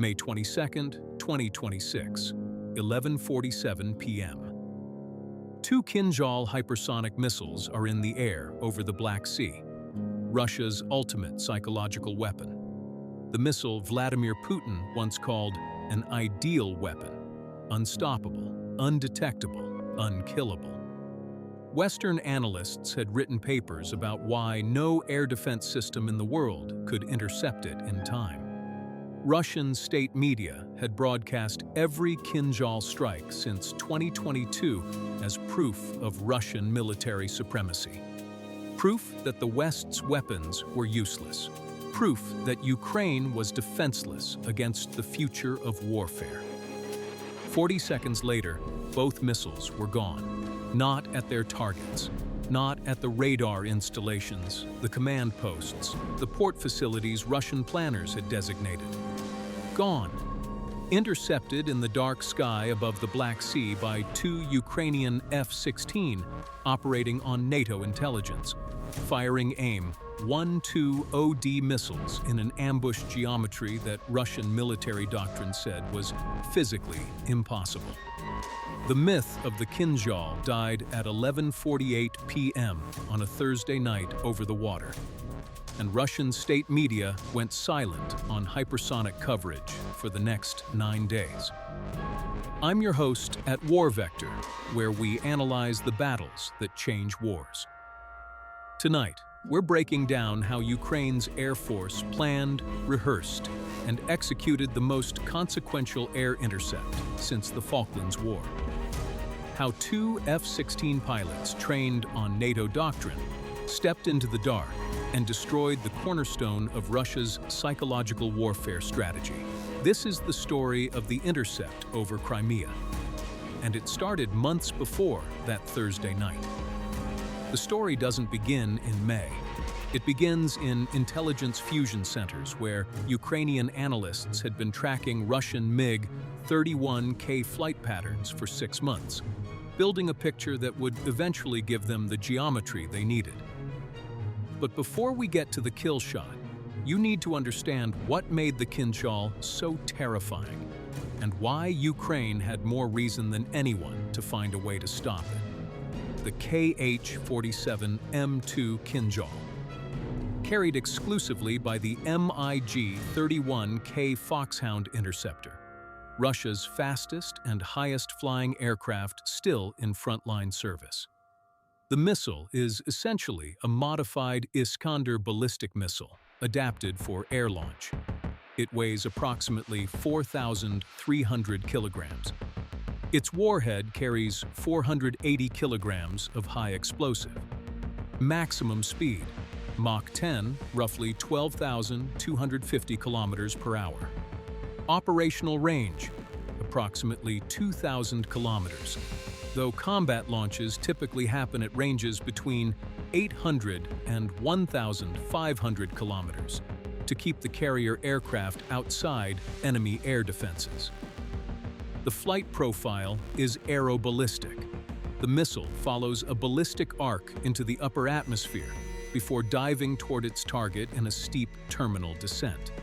May 22, 2026, 11:47 p.m. Two Kinzhal hypersonic missiles are in the air over the Black Sea, Russia's ultimate psychological weapon. The missile Vladimir Putin once called an ideal weapon, unstoppable, undetectable, unkillable. Western analysts had written papers about why no air defense system in the world could intercept it in time. Russian state media had broadcast every Kinzhal strike since 2022 as proof of Russian military supremacy. Proof that the West's weapons were useless. Proof that Ukraine was defenseless against the future of warfare. 40 seconds later, both missiles were gone. Not at their targets. Not at the radar installations, the command posts, the port facilities Russian planners had designated. Gone. Intercepted in the dark sky above the Black Sea by two Ukrainian F-16 operating on NATO intelligence, firing AIM-1-2 OD missiles in an ambush geometry that Russian military doctrine said was physically impossible. The myth of the Kinzhal died at 11:48 p.m. on a Thursday night over the water, and Russian state media went silent on hypersonic coverage for the next 9 days. I'm your host at War Vector, where we analyze the battles that change wars. Tonight, we're breaking down how Ukraine's Air Force planned, rehearsed, and executed the most consequential air intercept since the Falklands War. How two F-16 pilots trained on NATO doctrine stepped into the dark and destroyed the cornerstone of Russia's psychological warfare strategy. This is the story of the intercept over Crimea, and it started months before that Thursday night. The story doesn't begin in May. It begins in intelligence fusion centers where Ukrainian analysts had been tracking Russian MiG-31K flight patterns for 6 months, building a picture that would eventually give them the geometry they needed. But before we get to the kill shot, you need to understand what made the Kinzhal so terrifying and why Ukraine had more reason than anyone to find a way to stop it. The KH-47M2 Kinzhal, carried exclusively by the MiG-31K Foxhound interceptor, Russia's fastest and highest-flying aircraft still in frontline service. The missile is essentially a modified Iskander ballistic missile, adapted for air launch. It weighs approximately 4,300 kilograms. Its warhead carries 480 kilograms of high explosive. Maximum speed, Mach 10, roughly 12,250 kilometers per hour. Operational range, approximately 2,000 kilometers, though combat launches typically happen at ranges between 800 and 1,500 kilometers to keep the carrier aircraft outside enemy air defenses. The flight profile is aeroballistic. The missile follows a ballistic arc into the upper atmosphere before diving toward its target in a steep terminal descent.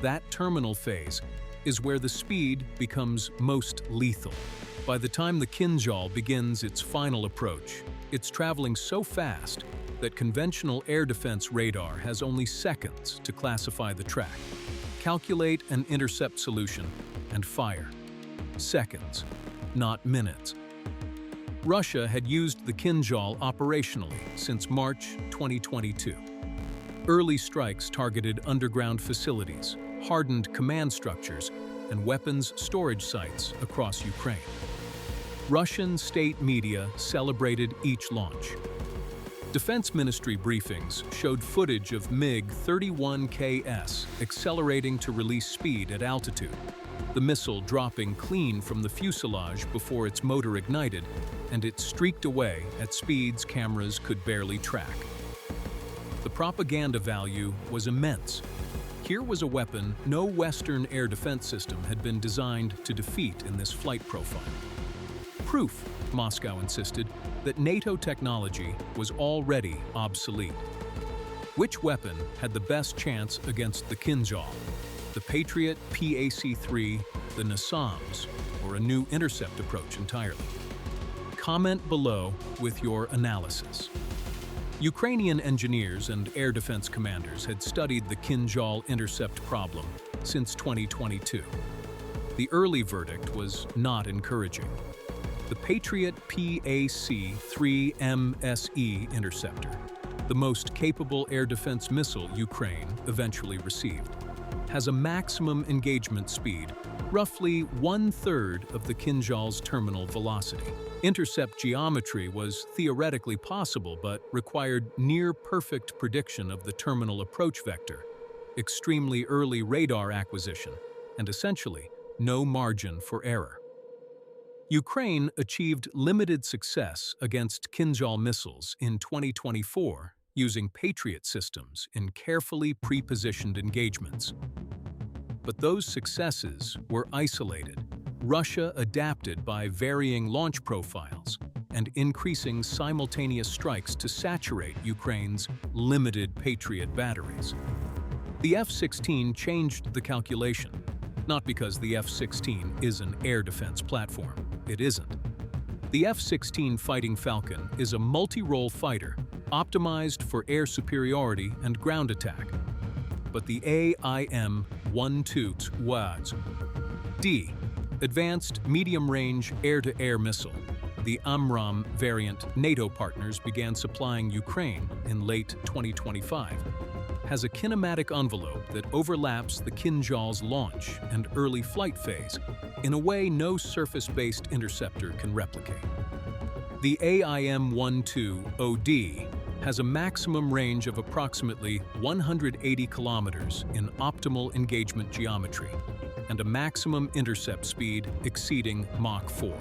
That terminal phase is where the speed becomes most lethal. By the time the Kinzhal begins its final approach, it's traveling so fast that conventional air defense radar has only seconds to classify the track, calculate an intercept solution, and fire. Seconds, not minutes. Russia had used the Kinzhal operationally since March 2022. Early strikes targeted underground facilities, hardened command structures, and weapons storage sites across Ukraine. Russian state media celebrated each launch. Defense Ministry briefings showed footage of MiG-31KS accelerating to release speed at altitude, the missile dropping clean from the fuselage before its motor ignited, and it streaked away at speeds cameras could barely track. The propaganda value was immense. Here was a weapon no Western air defense system had been designed to defeat in this flight profile. Proof, Moscow insisted, that NATO technology was already obsolete. Which weapon had the best chance against the Kinzhal? The Patriot PAC-3, the NASAMS, or a new intercept approach entirely? Comment below with your analysis. Ukrainian engineers and air defense commanders had studied the Kinzhal intercept problem since 2022. The early verdict was not encouraging. The Patriot PAC-3 interceptor, the most capable air defense missile Ukraine eventually received, has a maximum engagement speed roughly 1/3 of the Kinzhal's terminal velocity. Intercept geometry was theoretically possible but required near-perfect prediction of the terminal approach vector, extremely early radar acquisition, and essentially no margin for error. Ukraine achieved limited success against Kinzhal missiles in 2024 using Patriot systems in carefully pre-positioned engagements. But those successes were isolated. Russia adapted by varying launch profiles and increasing simultaneous strikes to saturate Ukraine's limited Patriot batteries. The F-16 changed the calculation, not because the F-16 is an air defense platform. It isn't. The F-16 Fighting Falcon is a multi-role fighter optimized for air superiority and ground attack. But the AIM-120D, Advanced Medium-Range Air-to-Air Missile, the AMRAAM variant NATO partners began supplying Ukraine in late 2025, has a kinematic envelope that overlaps the Kinzhal's launch and early flight phase in a way no surface-based interceptor can replicate. The AIM-120D has a maximum range of approximately 180 kilometers in optimal engagement geometry and a maximum intercept speed exceeding Mach 4.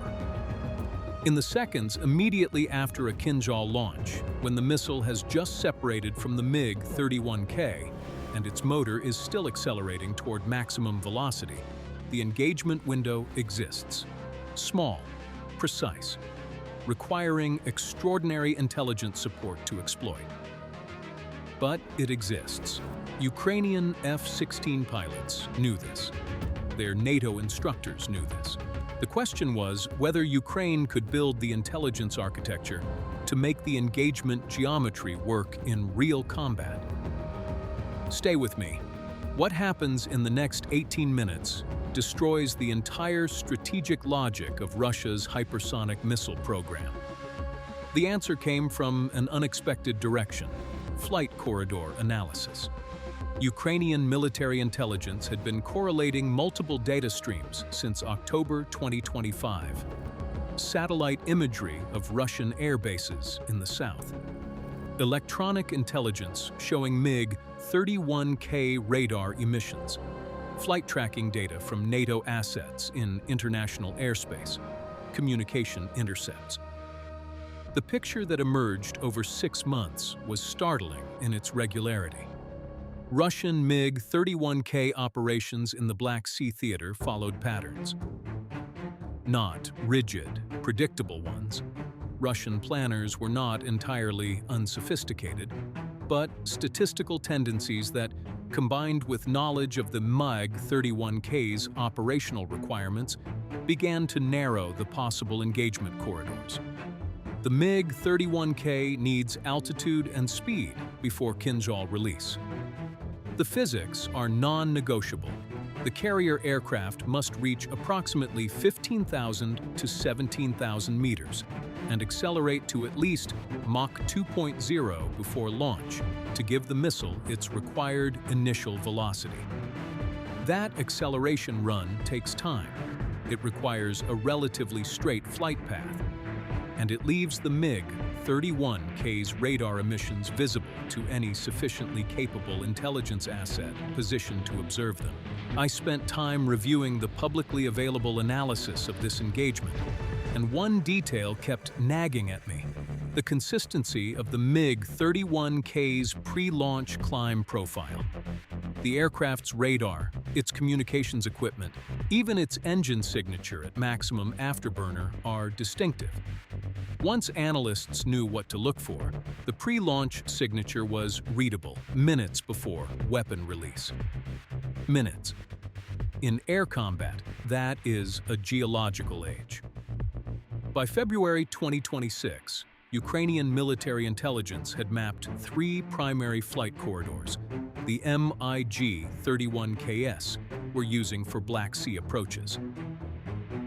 In the seconds immediately after a Kinzhal launch, when the missile has just separated from the MiG-31K and its motor is still accelerating toward maximum velocity, the engagement window exists. Small, precise, requiring extraordinary intelligence support to exploit. But it exists. Ukrainian F-16 pilots knew this. Their NATO instructors knew this. The question was whether Ukraine could build the intelligence architecture to make the engagement geometry work in real combat. Stay with me. What happens in the next 18 minutes destroys the entire strategic logic of Russia's hypersonic missile program. The answer came from an unexpected direction: flight corridor analysis. Ukrainian military intelligence had been correlating multiple data streams since October 2025. Satellite imagery of Russian air bases in the south. Electronic intelligence showing MiG-31K radar emissions. Flight tracking data from NATO assets in international airspace. Communication intercepts. The picture that emerged over 6 months was startling in its regularity. Russian MiG-31K operations in the Black Sea theater followed patterns. Not rigid, predictable ones. Russian planners were not entirely unsophisticated, but statistical tendencies that, combined with knowledge of the MiG-31K's operational requirements, began to narrow the possible engagement corridors. The MiG-31K needs altitude and speed before Kinzhal release. The physics are non-negotiable. The carrier aircraft must reach approximately 15,000 to 17,000 meters and accelerate to at least Mach 2.0 before launch to give the missile its required initial velocity. That acceleration run takes time. It requires a relatively straight flight path, and it leaves the MiG-31K's radar emissions visible to any sufficiently capable intelligence asset positioned to observe them. I spent time reviewing the publicly available analysis of this engagement, and one detail kept nagging at me: the consistency of the MiG-31K's pre-launch climb profile. The aircraft's radar, its communications equipment, even its engine signature at maximum afterburner are distinctive. Once analysts knew what to look for, the pre-launch signature was readable minutes before weapon release. minutes. In air combat, that is a geological age. By February 2026, Ukrainian military intelligence had mapped 3 primary flight corridors the MiG-31KS were using for Black Sea approaches.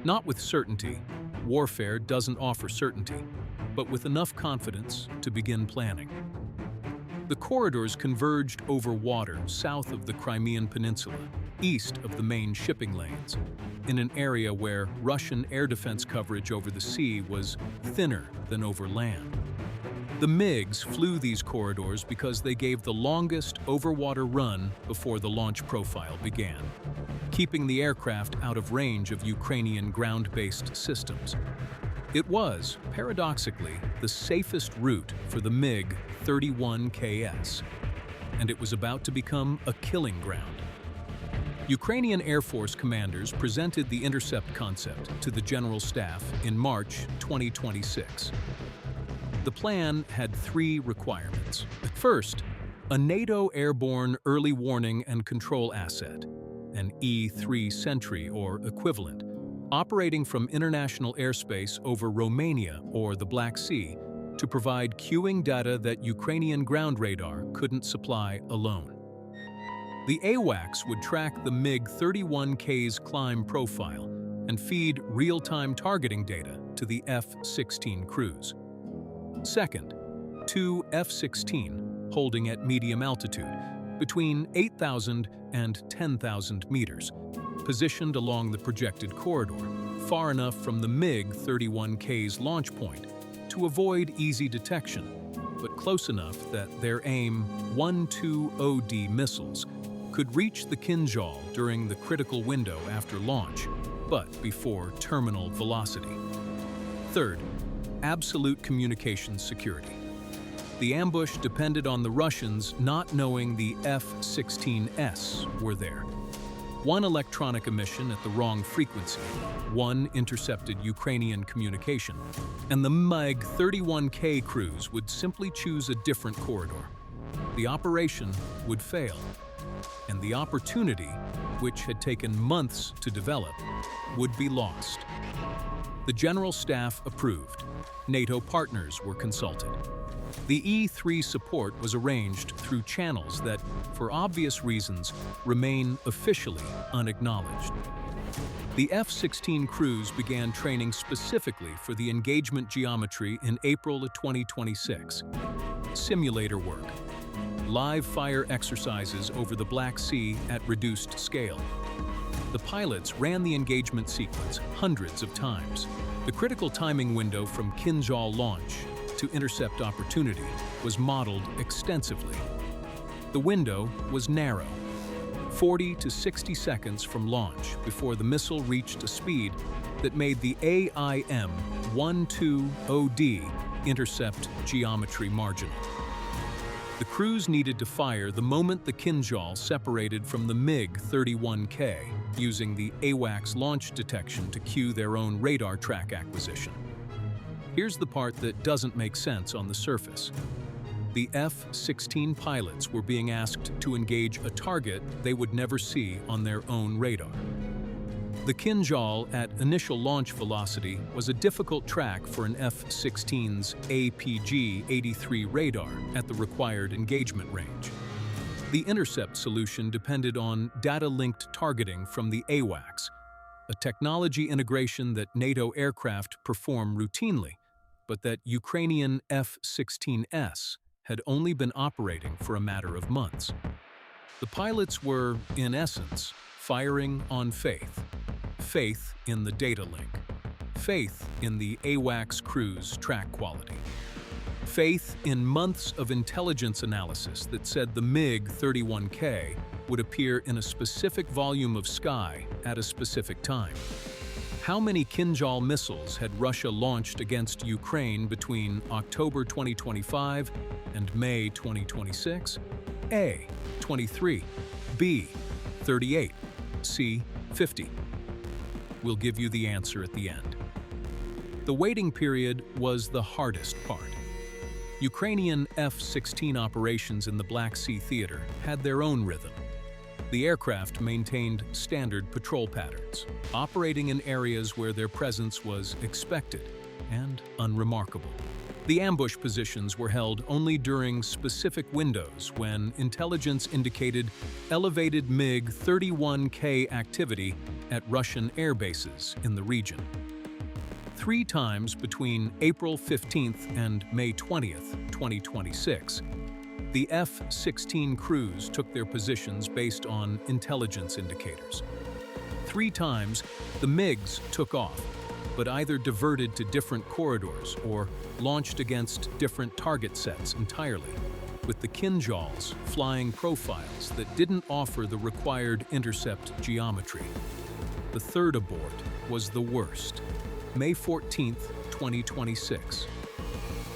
Not with certainty, warfare doesn't offer certainty, but with enough confidence to begin planning. The corridors converged over water south of the Crimean Peninsula, east of the main shipping lanes, in an area where Russian air defense coverage over the sea was thinner than over land. The MiGs flew these corridors because they gave the longest overwater run before the launch profile began, keeping the aircraft out of range of Ukrainian ground-based systems. It was, paradoxically, the safest route for the MiG-31KS, and it was about to become a killing ground. Ukrainian Air Force commanders presented the intercept concept to the General Staff in March 2026. The plan had 3 requirements. First, a NATO airborne early warning and control asset, an E-3 Sentry or equivalent, operating from international airspace over Romania or the Black Sea to provide queuing data that Ukrainian ground radar couldn't supply alone. The AWACS would track the MiG-31K's climb profile and feed real-time targeting data to the F-16 crews. Second, 2 F-16 holding at medium altitude, between 8,000 and 10,000 meters, positioned along the projected corridor, far enough from the MiG-31K's launch point to avoid easy detection, but close enough that their AIM-120D missiles could reach the Kinzhal during the critical window after launch, but before terminal velocity. Third, absolute communications security. The ambush depended on the Russians not knowing the F-16s were there. One electronic emission at the wrong frequency, one intercepted Ukrainian communication, and the MiG-31K crews would simply choose a different corridor. The operation would fail, and the opportunity, which had taken months to develop, would be lost. The General Staff approved. NATO partners were consulted. The E-3 support was arranged through channels that, for obvious reasons, remain officially unacknowledged. The F-16 crews began training specifically for the engagement geometry in April of 2026. Simulator work, live fire exercises over the Black Sea at reduced scale. The pilots ran the engagement sequence hundreds of times. The critical timing window from Kinzhal launch to intercept opportunity was modeled extensively. The window was narrow, 40 to 60 seconds from launch before the missile reached a speed that made the AIM-120D intercept geometry marginal. The crews needed to fire the moment the Kinzhal separated from the MiG-31K, using the AWACS launch detection to cue their own radar track acquisition. Here's the part that doesn't make sense on the surface. The F-16 pilots were being asked to engage a target they would never see on their own radar. The Kinzhal at initial launch velocity was a difficult track for an F-16's APG-83 radar at the required engagement range. The intercept solution depended on data-linked targeting from the AWACS, a technology integration that NATO aircraft perform routinely, but that Ukrainian F-16s had only been operating for a matter of months. The pilots were, in essence, firing on faith. Faith in the data link. Faith in the AWACS crew's track quality. Faith in months of intelligence analysis that said the MiG-31K would appear in a specific volume of sky at a specific time. How many Kinzhal missiles had Russia launched against Ukraine between October 2025 and May 2026? A. 23. B. 38. C. 50. We'll give you the answer at the end. The waiting period was the hardest part. Ukrainian F-16 operations in the Black Sea theater had their own rhythm. The aircraft maintained standard patrol patterns, operating in areas where their presence was expected and unremarkable. The ambush positions were held only during specific windows when intelligence indicated elevated MiG-31K activity at Russian air bases in the region. 3 times between April 15th and May 20th, 2026, the F-16 crews took their positions based on intelligence indicators. 3 times, the MiGs took off, but either diverted to different corridors or launched against different target sets entirely, with the Kinzhals flying profiles that didn't offer the required intercept geometry. The third abort was the worst. May 14, 2026.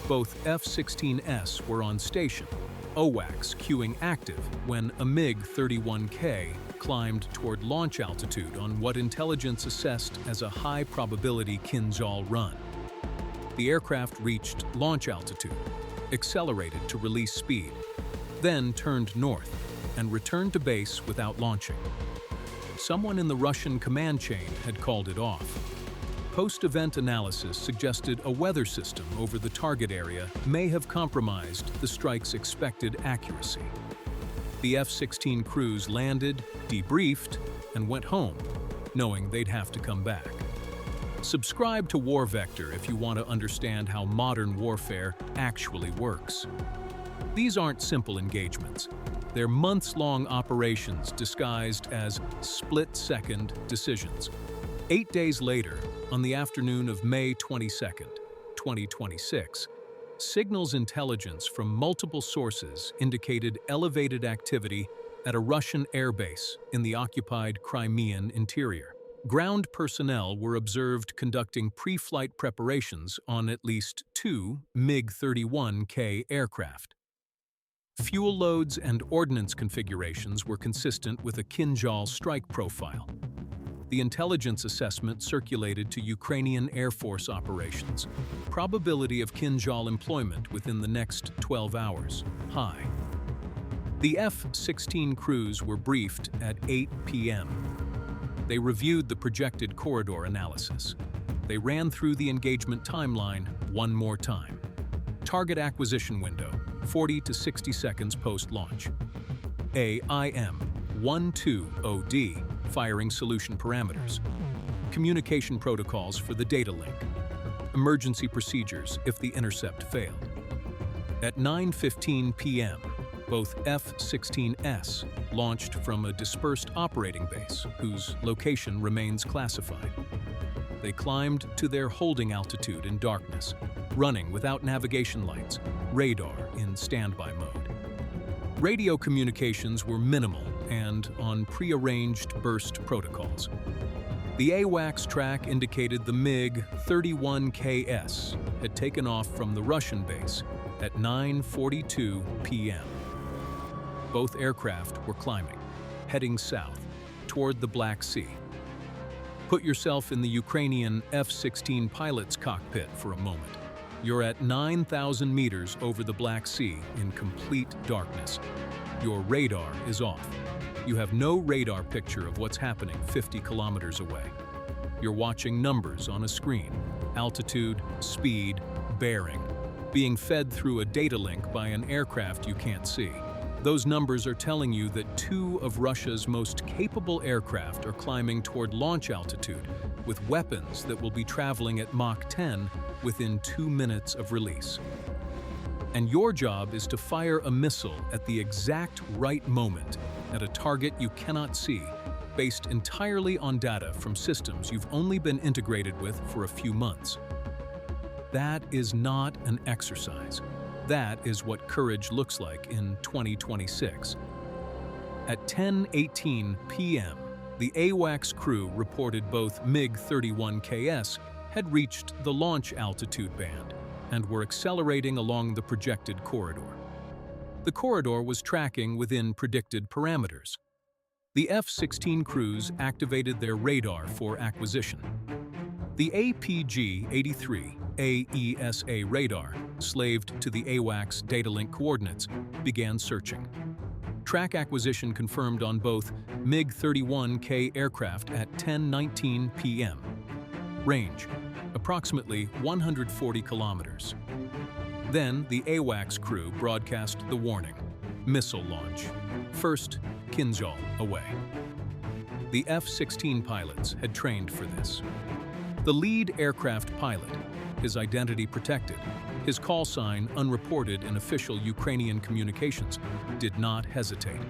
Both F-16s were on station, OWACS queuing active when a MiG-31K climbed toward launch altitude on what intelligence assessed as a high-probability Kinzhal run. The aircraft reached launch altitude, accelerated to release speed, then turned north and returned to base without launching. Someone in the Russian command chain had called it off. Post-event analysis suggested a weather system over the target area may have compromised the strike's expected accuracy. The F-16 crews landed, debriefed, and went home, knowing they'd have to come back. Subscribe to War Vector if you want to understand how modern warfare actually works. These aren't simple engagements. They're months-long operations disguised as split-second decisions. 8 days later, on the afternoon of May 22, 2026, signals intelligence from multiple sources indicated elevated activity at a Russian airbase in the occupied Crimean interior. Ground personnel were observed conducting pre-flight preparations on at least 2 MiG-31K aircraft. Fuel loads and ordnance configurations were consistent with a Kinzhal strike profile. The intelligence assessment circulated to Ukrainian Air Force operations. Probability of Kinzhal employment within the next 12 hours, high. The F-16 crews were briefed at 8 p.m. They reviewed the projected corridor analysis. They ran through the engagement timeline one more time. Target acquisition window, 40 to 60 seconds post-launch. AIM-120D, firing solution parameters. Communication protocols for the data link. Emergency procedures if the intercept failed. At 9:15 p.m., both F-16s launched from a dispersed operating base whose location remains classified. They climbed to their holding altitude in darkness, running without navigation lights, radar in standby mode. Radio communications were minimal and on prearranged burst protocols. The AWACS track indicated the MiG-31KS had taken off from the Russian base at 9:42 p.m. Both aircraft were climbing, heading south, toward the Black Sea. Put yourself in the Ukrainian F-16 pilot's cockpit for a moment. You're at 9,000 meters over the Black Sea in complete darkness. Your radar is off. You have no radar picture of what's happening 50 kilometers away. You're watching numbers on a screen, altitude, speed, bearing, being fed through a data link by an aircraft you can't see. Those numbers are telling you that 2 of Russia's most capable aircraft are climbing toward launch altitude with weapons that will be traveling at Mach 10 within 2 minutes of release. And your job is to fire a missile at the exact right moment at a target you cannot see, based entirely on data from systems you've only been integrated with for a few months. That is not an exercise. That is what courage looks like in 2026. At 10:18 p.m., the AWACS crew reported both MiG-31KS had reached the launch altitude band and were accelerating along the projected corridor. The corridor was tracking within predicted parameters. The F-16 crews activated their radar for acquisition. The APG-83 AESA radar, slaved to the AWACS data link coordinates, began searching. Track acquisition confirmed on both MiG-31K aircraft at 10:19 p.m. Range, approximately 140 kilometers. Then, the AWACS crew broadcast the warning: missile launch. First, Kinzhal away. The F-16 pilots had trained for this. The lead aircraft pilot, his identity protected, his call sign unreported in official Ukrainian communications, did not hesitate.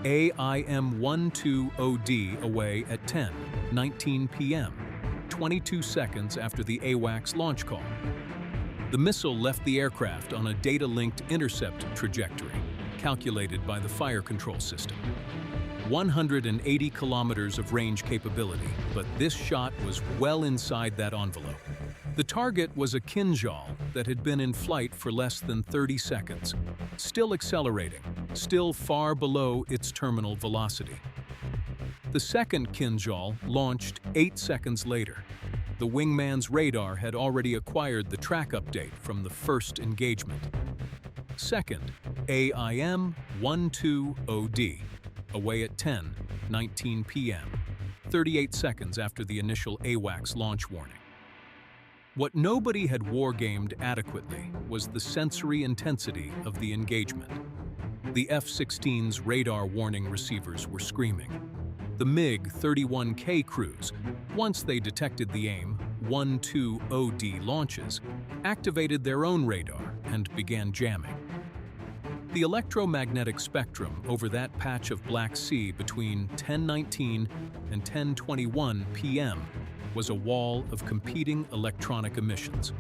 AIM-120D away at 10:19 p.m., 22 seconds after the AWACS launch call. The missile left the aircraft on a data-linked intercept trajectory, calculated by the fire control system. 180 kilometers of range capability, but this shot was well inside that envelope. The target was a Kinzhal that had been in flight for less than 30 seconds, still accelerating, still far below its terminal velocity. The second Kinzhal launched 8 seconds later. The wingman's radar had already acquired the track update from the first engagement. Second, AIM-120D, away at 10:19 p.m., 38 seconds after the initial AWACS launch warning. What nobody had wargamed adequately was the sensory intensity of the engagement. The F-16's radar warning receivers were screaming. The MiG-31K crews, once they detected the AIM-120D launches, activated their own radar and began jamming. The electromagnetic spectrum over that patch of Black Sea between 10:19 and 10:21 p.m. was a wall of competing electronic emissions.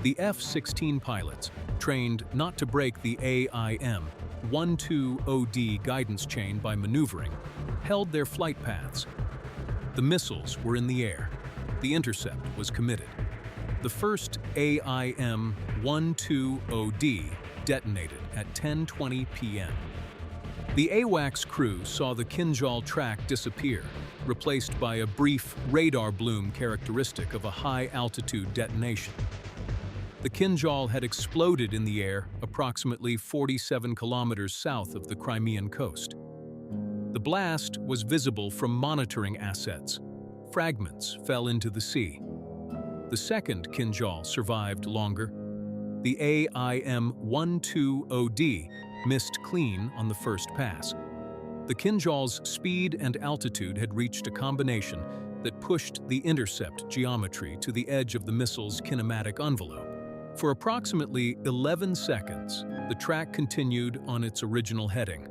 The F-16 pilots, trained not to break the AIM-120D guidance chain by maneuvering, held their flight paths. The missiles were in the air. The intercept was committed. The first AIM-120D detonated at 10:20 p.m. The AWACS crew saw the Kinzhal track disappear, replaced by a brief radar bloom characteristic of a high-altitude detonation. The Kinzhal had exploded in the air approximately 47 kilometers south of the Crimean coast. The blast was visible from monitoring assets. Fragments fell into the sea. The second Kinzhal survived longer. The AIM-120D missed clean on the first pass. The Kinzhal's speed and altitude had reached a combination that pushed the intercept geometry to the edge of the missile's kinematic envelope. For approximately 11 seconds, the track continued on its original heading.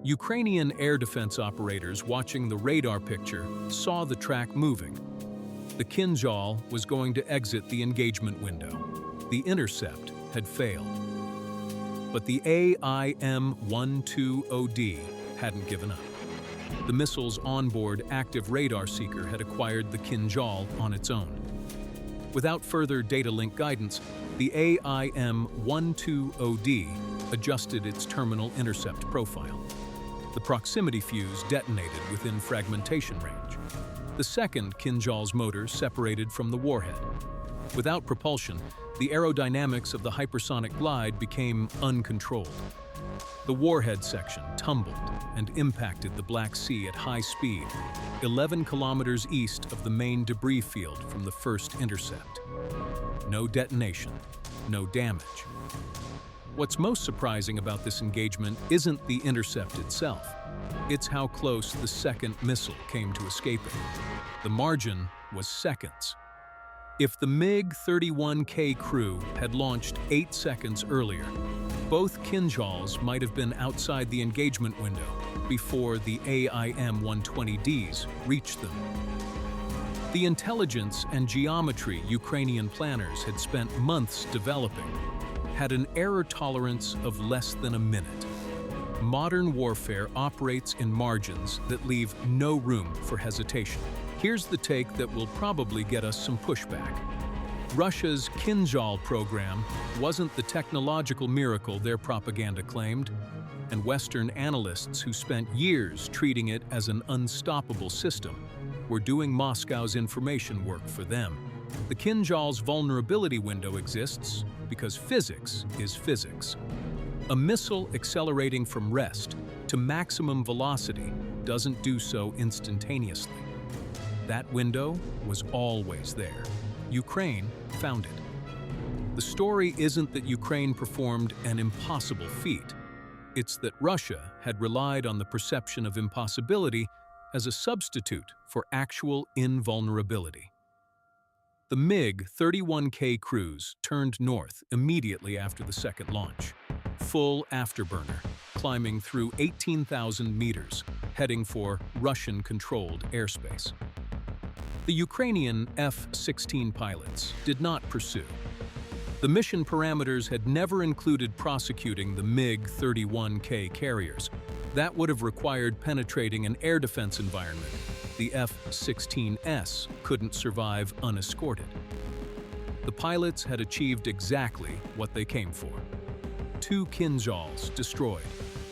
Ukrainian air defense operators watching the radar picture saw the track moving. The Kinzhal was going to exit the engagement window. The intercept had failed. But the AIM-120D hadn't given up. The missile's onboard active radar seeker had acquired the Kinzhal on its own. Without further data link guidance, the AIM-120D adjusted its terminal intercept profile. The proximity fuse detonated within fragmentation range. The second Kinzhal's motors separated from the warhead. Without propulsion, the aerodynamics of the hypersonic glide became uncontrolled. The warhead section tumbled and impacted the Black Sea at high speed, 11 kilometers east of the main debris field from the first intercept. No detonation, no damage. What's most surprising about this engagement isn't the intercept itself. It's how close the second missile came to escaping. The margin was seconds. If the MiG-31K crew had launched 8 seconds earlier, both Kinzhals might have been outside the engagement window before the AIM-120Ds reached them. The intelligence and geometry Ukrainian planners had spent months developing had an error tolerance of less than a minute. Modern warfare operates in margins that leave no room for hesitation. Here's the take that will probably get us some pushback. Russia's Kinzhal program wasn't the technological miracle their propaganda claimed, and Western analysts who spent years treating it as an unstoppable system were doing Moscow's information work for them. The Kinzhal's vulnerability window exists because physics is physics. A missile accelerating from rest to maximum velocity doesn't do so instantaneously. That window was always there. Ukraine found it. The story isn't that Ukraine performed an impossible feat. It's that Russia had relied on the perception of impossibility as a substitute for actual invulnerability. The MiG-31K cruise turned north immediately after the second launch. Full afterburner, climbing through 18,000 meters, heading for Russian-controlled airspace. The Ukrainian F-16 pilots did not pursue. The mission parameters had never included prosecuting the MiG-31K carriers. That would have required penetrating an air defense environment. The F-16s couldn't survive unescorted. The pilots had achieved exactly what they came for. 2 Kinzhals destroyed,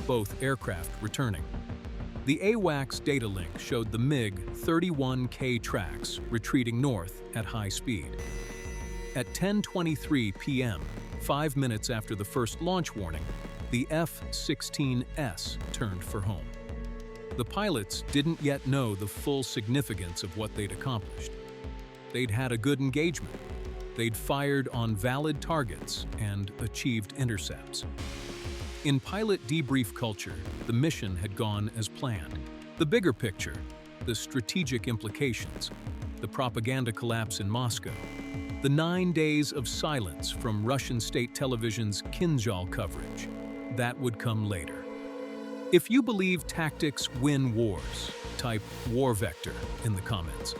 both aircraft returning. The AWACS data link showed the MiG-31K tracks retreating north at high speed. At 10:23 p.m., 5 minutes after the first launch warning, the F-16s turned for home. The pilots didn't yet know the full significance of what they'd accomplished. They'd had a good engagement. They'd fired on valid targets and achieved intercepts. In pilot debrief culture, the mission had gone as planned. The bigger picture, the strategic implications, the propaganda collapse in Moscow, the 9 days of silence from Russian state television's Kinzhal coverage, that would come later. If you believe tactics win wars, type war vector in the comments.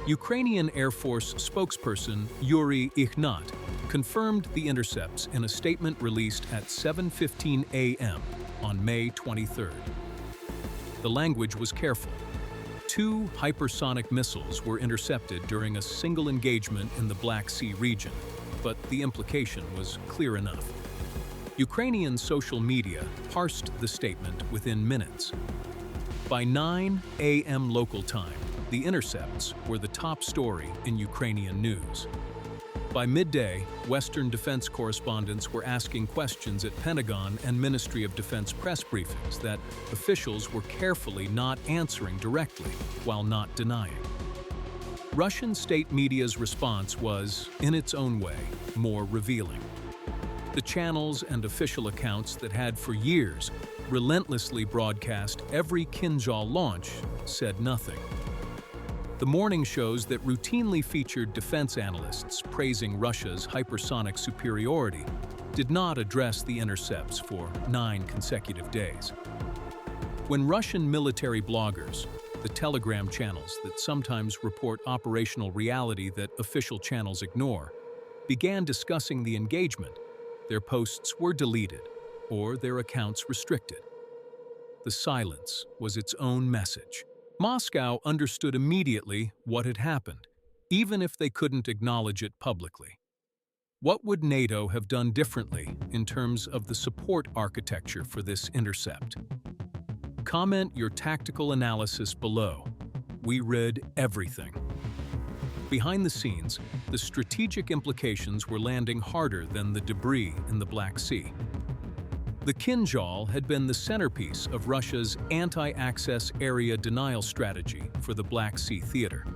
Ukrainian Air Force spokesperson Yuri Ihnat confirmed the intercepts in a statement released at 7:15 a.m. on May 23rd. The language was careful. 2 hypersonic missiles were intercepted during a single engagement in the Black Sea region, but the implication was clear enough. Ukrainian social media parsed the statement within minutes. By 9 a.m. local time, the intercepts were the top story in Ukrainian news. By midday, Western defense correspondents were asking questions at Pentagon and Ministry of Defense press briefings that officials were carefully not answering directly while not denying. Russian state media's response was, in its own way, more revealing. The channels and official accounts that had for years relentlessly broadcast every Kinzhal launch said nothing. The morning shows that routinely featured defense analysts praising Russia's hypersonic superiority did not address the intercepts for 9 consecutive days. When Russian military bloggers, the Telegram channels that sometimes report operational reality that official channels ignore, began discussing the engagement, their posts were deleted or their accounts restricted. The silence was its own message. Moscow understood immediately what had happened, even if they couldn't acknowledge it publicly. What would NATO have done differently in terms of the support architecture for this intercept? Comment your tactical analysis below. We read everything. Behind the scenes, the strategic implications were landing harder than the debris in the Black Sea. The Kinzhal had been the centerpiece of Russia's anti-access area denial strategy for the Black Sea theater.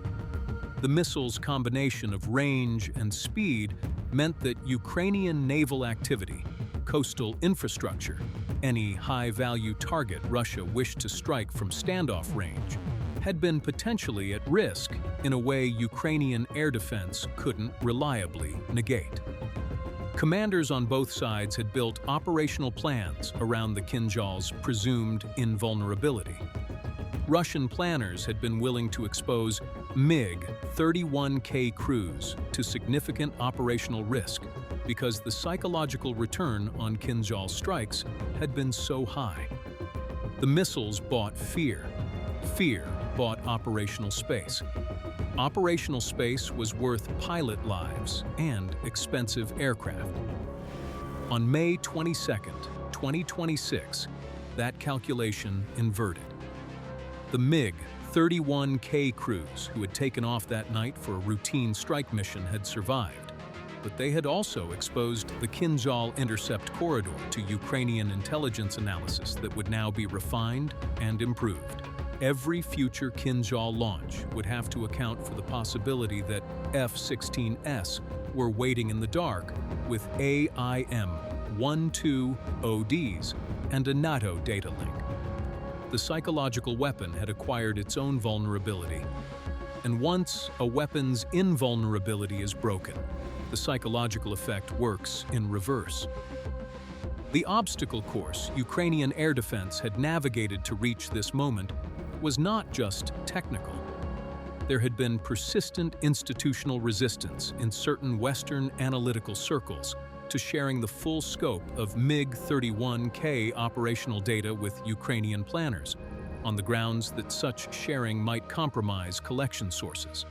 The missile's combination of range and speed meant that Ukrainian naval activity, coastal infrastructure, any high-value target Russia wished to strike from standoff range, had been potentially at risk in a way Ukrainian air defense couldn't reliably negate. Commanders on both sides had built operational plans around the Kinzhal's presumed invulnerability. Russian planners had been willing to expose MiG-31K crews to significant operational risk because the psychological return on Kinzhal strikes had been so high. The missiles bought fear. Fear bought operational space. Operational space was worth pilot lives and expensive aircraft. On May 22, 2026, that calculation inverted. The MiG-31K crews who had taken off that night for a routine strike mission had survived. but they had also exposed the Kinzhal intercept corridor to Ukrainian intelligence analysis that would now be refined and improved. Every future Kinzhal launch would have to account for the possibility that F-16s were waiting in the dark with AIM-12ODs and a NATO data link. The psychological weapon had acquired its own vulnerability. And once a weapon's invulnerability is broken, the psychological effect works in reverse. The obstacle course Ukrainian air defense had navigated to reach this moment was not just technical. There had been persistent institutional resistance in certain Western analytical circles to sharing the full scope of MiG-31K operational data with Ukrainian planners, on the grounds that such sharing might compromise collection sources.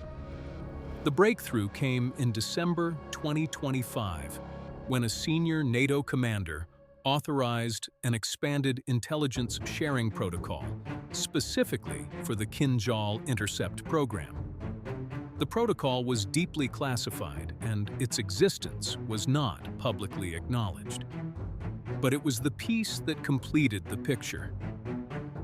The breakthrough came in December 2025, when a senior NATO commander authorized an expanded intelligence sharing protocol, specifically for the Kinzhal intercept program. The protocol was deeply classified, and its existence was not publicly acknowledged. But it was the piece that completed the picture.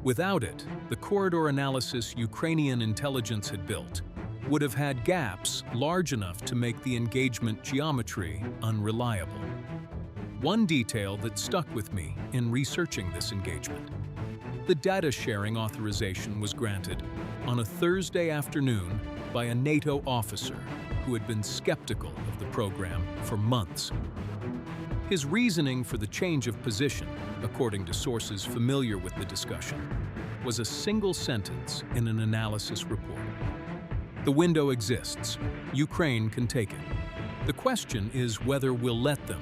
Without it, the corridor analysis Ukrainian intelligence had built would have had gaps large enough to make the engagement geometry unreliable. One detail that stuck with me in researching this engagement: the data sharing authorization was granted on a Thursday afternoon by a NATO officer who had been skeptical of the program for months. His reasoning for the change of position, according to sources familiar with the discussion, was a single sentence in an analysis report. The window exists. Ukraine can take it. The question is whether we'll let them.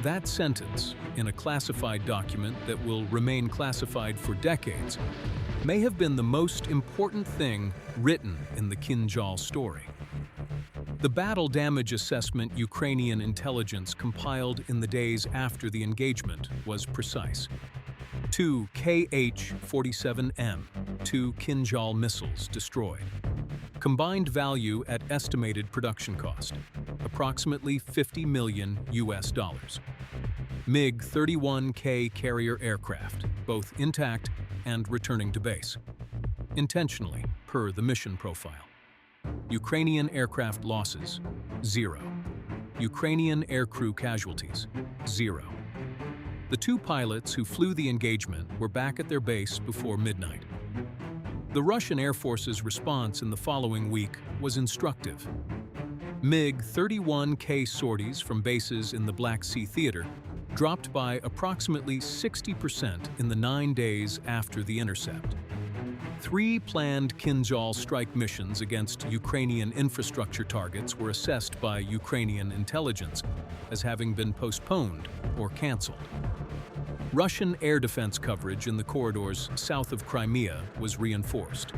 That sentence, in a classified document that will remain classified for decades, may have been the most important thing written in the Kinzhal story. The battle damage assessment Ukrainian intelligence compiled in the days after the engagement was precise. 2 Kh-47M, 2 Kinzhal missiles destroyed. Combined value at estimated production cost, approximately $50 million. MiG-31K carrier aircraft, both intact and returning to base. Intentionally, per the mission profile. Ukrainian aircraft losses, 0. Ukrainian aircrew casualties, 0. The two pilots who flew the engagement were back at their base before midnight. The Russian Air Force's response in the following week was instructive. MiG-31K sorties from bases in the Black Sea Theater dropped by approximately 60% in the 9 days after the intercept. 3 planned Kinzhal strike missions against Ukrainian infrastructure targets were assessed by Ukrainian intelligence as having been postponed or canceled. Russian air defense coverage in the corridors south of Crimea was reinforced,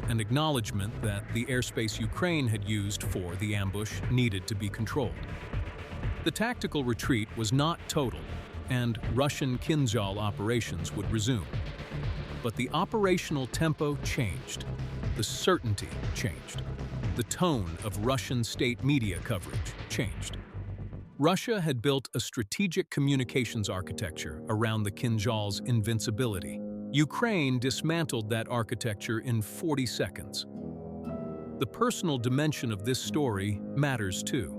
an acknowledgement that the airspace Ukraine had used for the ambush needed to be controlled. The tactical retreat was not total, and Russian Kinzhal operations would resume. But the operational tempo changed. The certainty changed. The tone of Russian state media coverage changed. Russia had built a strategic communications architecture around the Kinzhal's invincibility. Ukraine dismantled that architecture in 40 seconds. The personal dimension of this story matters too.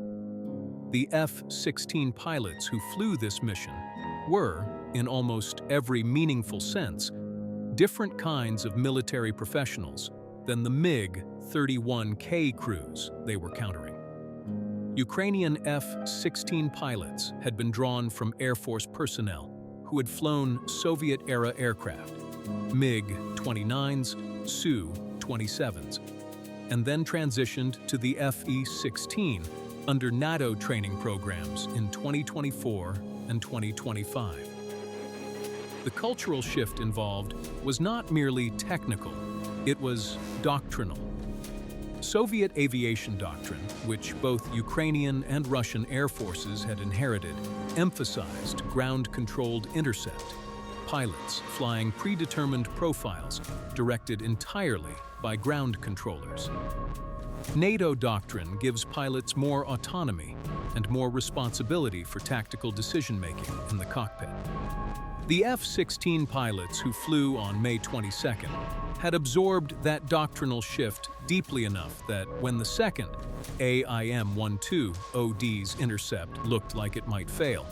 The F-16 pilots who flew this mission were, in almost every meaningful sense, different kinds of military professionals than the MiG-31K crews they were countering. Ukrainian F-16 pilots had been drawn from Air Force personnel who had flown Soviet-era aircraft, MiG-29s, Su-27s, and then transitioned to the F-16 under NATO training programs in 2024 and 2025. The cultural shift involved was not merely technical, it was doctrinal. Soviet aviation doctrine, which both Ukrainian and Russian air forces had inherited, emphasized ground-controlled intercept, pilots flying predetermined profiles directed entirely by ground controllers. NATO doctrine gives pilots more autonomy and more responsibility for tactical decision-making in the cockpit. The F-16 pilots who flew on May 22nd had absorbed that doctrinal shift deeply enough that when the second AIM-12OD's intercept looked like it might fail,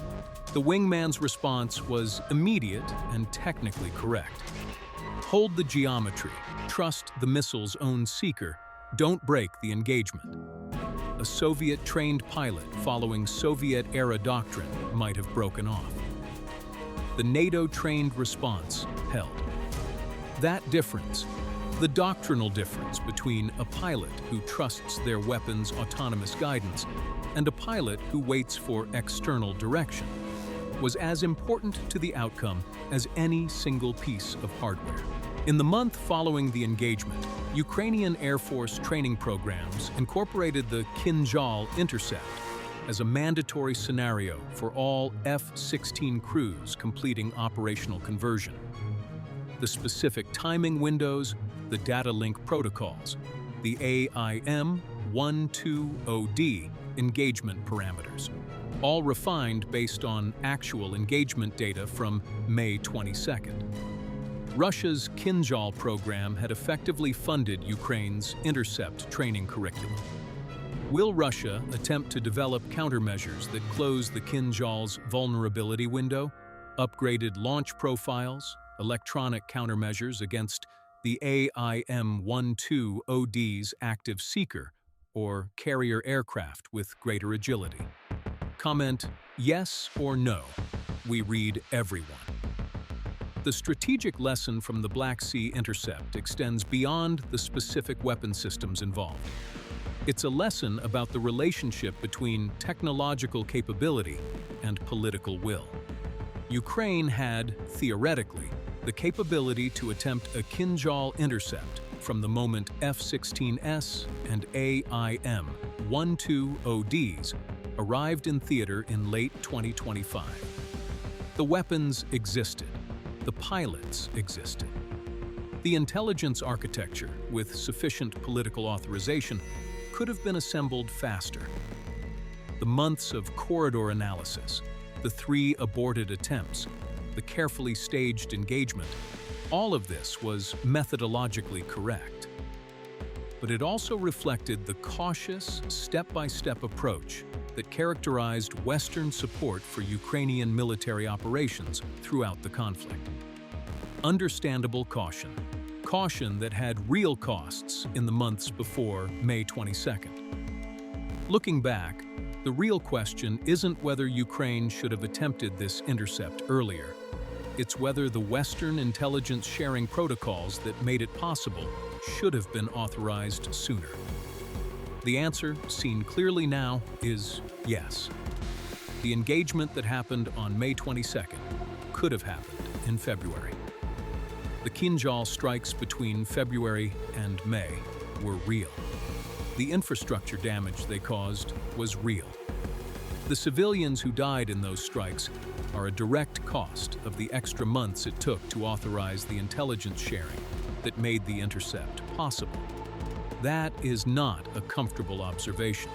the wingman's response was immediate and technically correct. Hold the geometry, trust the missile's own seeker, don't break the engagement. A Soviet-trained pilot following Soviet-era doctrine might have broken off. The NATO-trained response held. That difference, the doctrinal difference between a pilot who trusts their weapon's autonomous guidance and a pilot who waits for external direction, was as important to the outcome as any single piece of hardware. In the month following the engagement, Ukrainian Air Force training programs incorporated the Kinzhal intercept as a mandatory scenario for all F-16 crews completing operational conversion. The specific timing windows, the data link protocols, the AIM-12OD engagement parameters, all refined based on actual engagement data from May 22nd. Russia's Kinzhal program had effectively funded Ukraine's intercept training curriculum. Will Russia attempt to develop countermeasures that close the Kinzhal's vulnerability window, upgraded launch profiles, electronic countermeasures against the AIM-12OD's active seeker, or carrier aircraft with greater agility? Comment yes or no. We read everyone. The strategic lesson from the Black Sea intercept extends beyond the specific weapon systems involved. It's a lesson about the relationship between technological capability and political will. Ukraine had, theoretically, the capability to attempt a Kinzhal intercept from the moment F-16s and AIM-12ODs arrived in theater in late 2025. The weapons existed. The pilots existed. The intelligence architecture, with sufficient political authorization, could have been assembled faster. The months of corridor analysis, the 3 aborted attempts, the carefully staged engagement, all of this was methodologically correct. But it also reflected the cautious, step-by-step approach that characterized Western support for Ukrainian military operations throughout the conflict. Understandable caution. Caution that had real costs in the months before May 22nd. Looking back, the real question isn't whether Ukraine should have attempted this intercept earlier. It's whether the Western intelligence sharing protocols that made it possible should have been authorized sooner. The answer, seen clearly now, is yes. The engagement that happened on May 22nd could have happened in February. The Kinzhal strikes between February and May were real. The infrastructure damage they caused was real. The civilians who died in those strikes are a direct cost of the extra months it took to authorize the intelligence sharing that made the intercept possible. That is not a comfortable observation.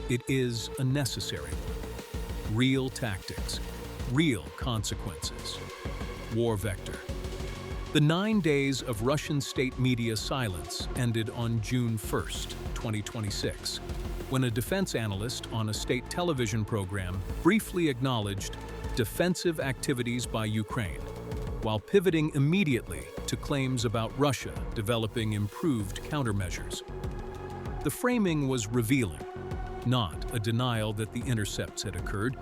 It is a necessary one. Real tactics, real consequences. War vector. The 9 days of Russian state media silence ended on June 1st, 2026, when a defense analyst on a state television program briefly acknowledged defensive activities by Ukraine, while pivoting immediately to claims about Russia developing improved countermeasures. The framing was revealing, not a denial that the intercepts had occurred,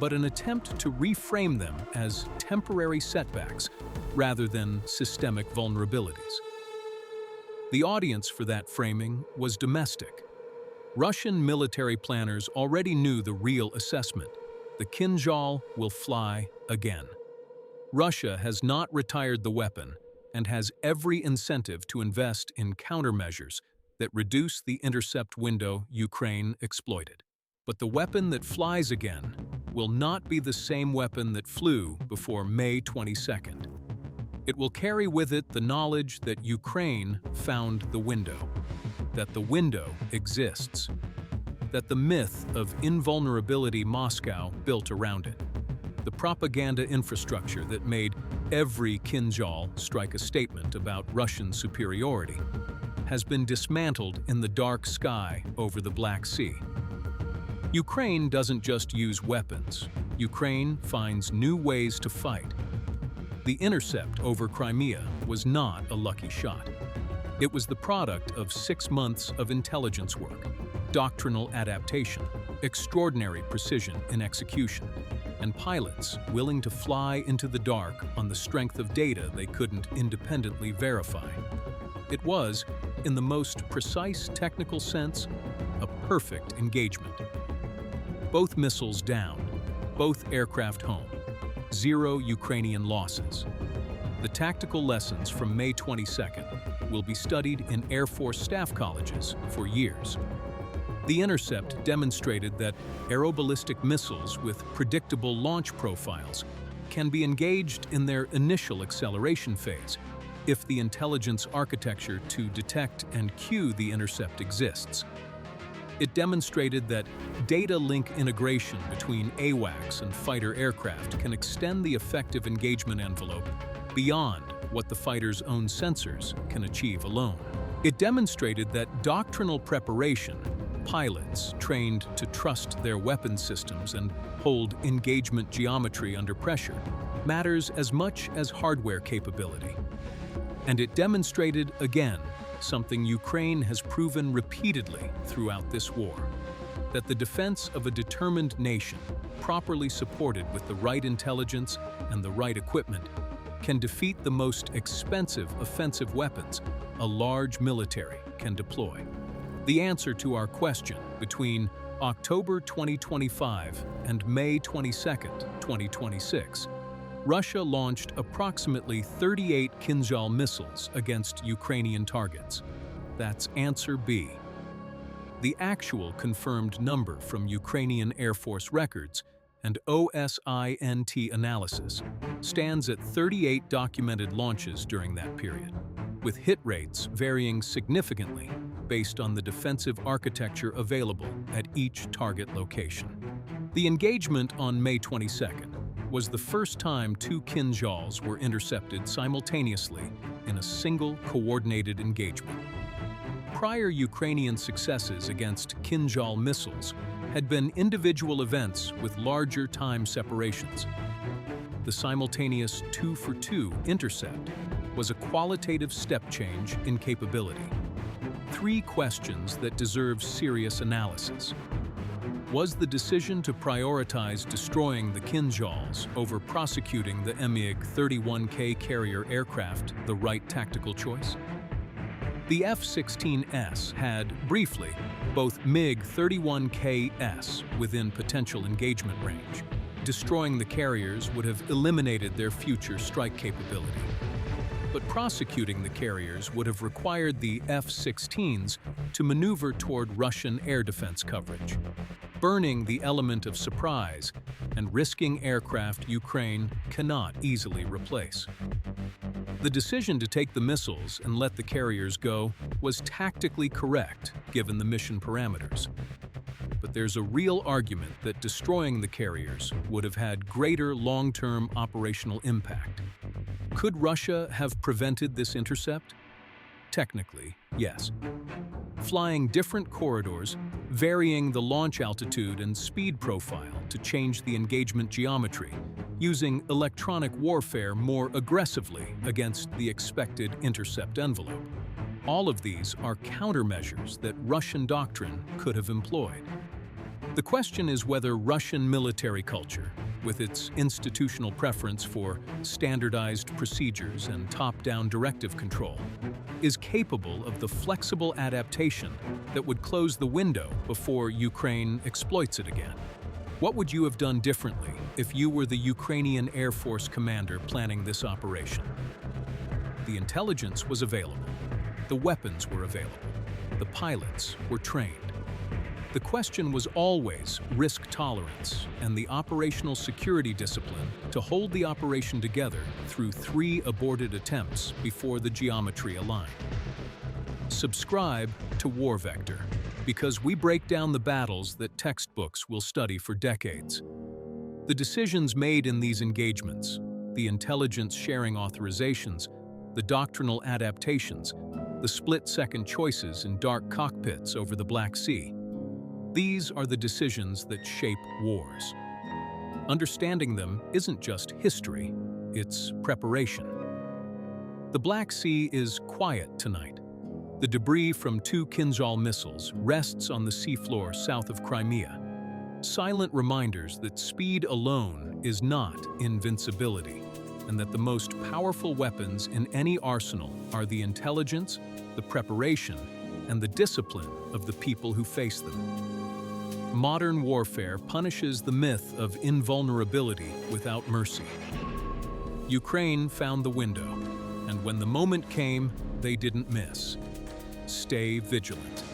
but an attempt to reframe them as temporary setbacks rather than systemic vulnerabilities. The audience for that framing was domestic. Russian military planners already knew the real assessment: the Kinzhal will fly again. Russia has not retired the weapon and has every incentive to invest in countermeasures that reduce the intercept window Ukraine exploited. But the weapon that flies again will not be the same weapon that flew before May 22nd. It will carry with it the knowledge that Ukraine found the window, that the window exists, that the myth of invulnerability Moscow built around it, the propaganda infrastructure that made every Kinzhal strike a statement about Russian superiority, has been dismantled in the dark sky over the Black Sea. Ukraine doesn't just use weapons. Ukraine finds new ways to fight. The intercept over Crimea was not a lucky shot. It was the product of 6 months of intelligence work, doctrinal adaptation, extraordinary precision in execution, and pilots willing to fly into the dark on the strength of data they couldn't independently verify. It was, in the most precise technical sense, a perfect engagement. Both missiles down, both aircraft home, 0 Ukrainian losses. The tactical lessons from May 22nd will be studied in Air Force staff colleges for years. The intercept demonstrated that aeroballistic missiles with predictable launch profiles can be engaged in their initial acceleration phase if the intelligence architecture to detect and cue the intercept exists. It demonstrated that data link integration between AWACS and fighter aircraft can extend the effective engagement envelope beyond what the fighter's own sensors can achieve alone. It demonstrated that doctrinal preparation, pilots trained to trust their weapon systems and hold engagement geometry under pressure, matters as much as hardware capability. And it demonstrated again something Ukraine has proven repeatedly throughout this war, that the defense of a determined nation, properly supported with the right intelligence and the right equipment, can defeat the most expensive offensive weapons a large military can deploy. The answer to our question between October 2025 and May 22, 2026, Russia launched approximately 38 Kinzhal missiles against Ukrainian targets. That's answer B. The actual confirmed number from Ukrainian Air Force records and OSINT analysis stands at 38 documented launches during that period, with hit rates varying significantly based on the defensive architecture available at each target location. The engagement on May 22nd was the first time 2 Kinzhals were intercepted simultaneously in a single coordinated engagement. Prior Ukrainian successes against Kinzhal missiles had been individual events with larger time separations. The simultaneous 2-for-2 intercept was a qualitative step change in capability. 3 questions that deserve serious analysis. Was the decision to prioritize destroying the Kinzhals over prosecuting the MiG-31K carrier aircraft the right tactical choice? The F-16s had, briefly, both MiG-31KS within potential engagement range. Destroying the carriers would have eliminated their future strike capability. But prosecuting the carriers would have required the F-16s to maneuver toward Russian air defense coverage, burning the element of surprise and risking aircraft Ukraine cannot easily replace. The decision to take the missiles and let the carriers go was tactically correct given the mission parameters. But there's a real argument that destroying the carriers would have had greater long-term operational impact. Could Russia have prevented this intercept? Technically, yes. Flying different corridors, varying the launch altitude and speed profile to change the engagement geometry, using electronic warfare more aggressively against the expected intercept envelope. All of these are countermeasures that Russian doctrine could have employed. The question is whether Russian military culture, with its institutional preference for standardized procedures and top-down directive control, is capable of the flexible adaptation that would close the window before Ukraine exploits it again. What would you have done differently if you were the Ukrainian Air Force commander planning this operation? The intelligence was available. The weapons were available. The pilots were trained. The question was always risk tolerance and the operational security discipline to hold the operation together through 3 aborted attempts before the geometry aligned. Subscribe to War Vector, because we break down the battles that textbooks will study for decades. The decisions made in these engagements, the intelligence sharing authorizations, the doctrinal adaptations, the split-second choices in dark cockpits over the Black Sea. These are the decisions that shape wars. Understanding them isn't just history, it's preparation. The Black Sea is quiet tonight. The debris from 2 Kinzhal missiles rests on the seafloor south of Crimea. Silent reminders that speed alone is not invincibility, and that the most powerful weapons in any arsenal are the intelligence, the preparation, and the discipline of the people who face them. Modern warfare punishes the myth of invulnerability without mercy. Ukraine found the window, and when the moment came, they didn't miss. Stay vigilant.